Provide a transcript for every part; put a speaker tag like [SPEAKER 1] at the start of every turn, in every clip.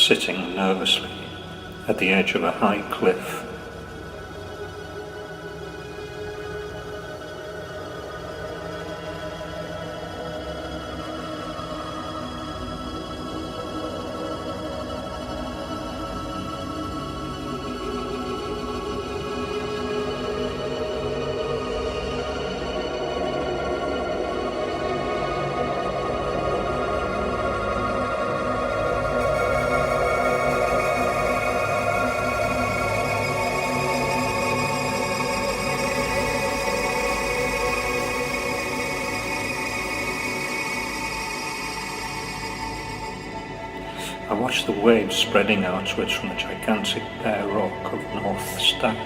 [SPEAKER 1] sitting nervously at the edge of a high cliff. I watched the waves spreading outwards from the gigantic bare rock of North Stack.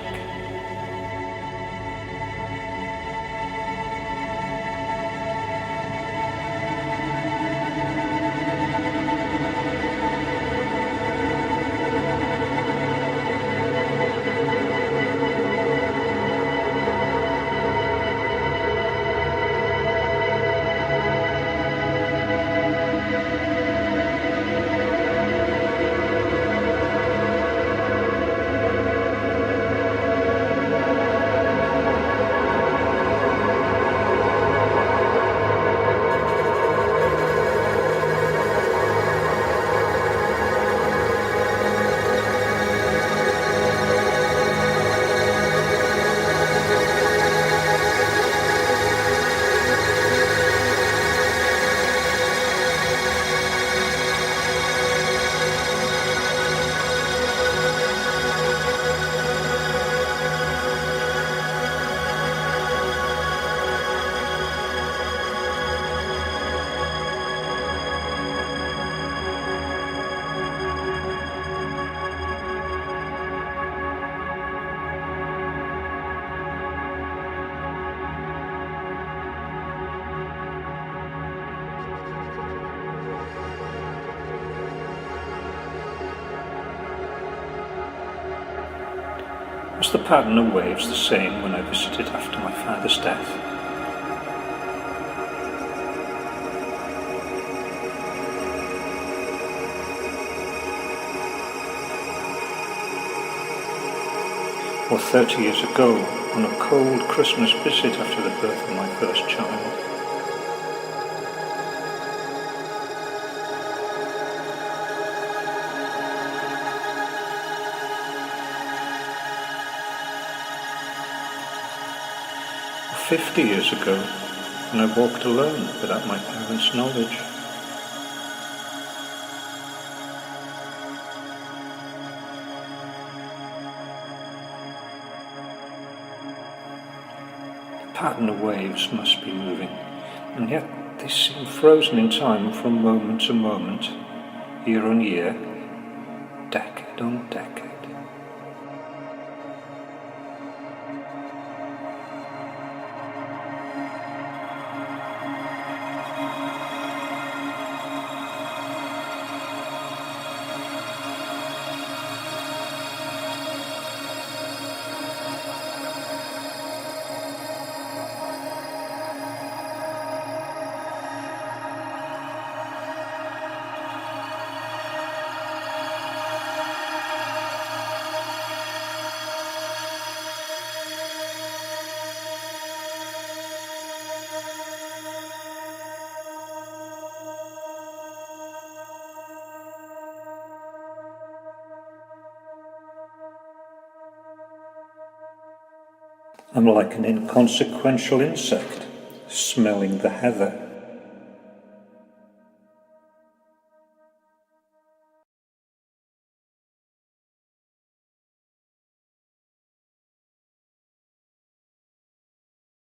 [SPEAKER 1] Was the pattern of waves the same when I visited after my father's death? Or 30 years ago, on a cold Christmas visit after the birth of my first child? Or 50 years ago, when I walked alone without my parents' knowledge? The pattern of waves must be moving, and yet they seem frozen in time from moment to moment, year on year, decade on decade. I'm like an inconsequential insect, smelling the heather.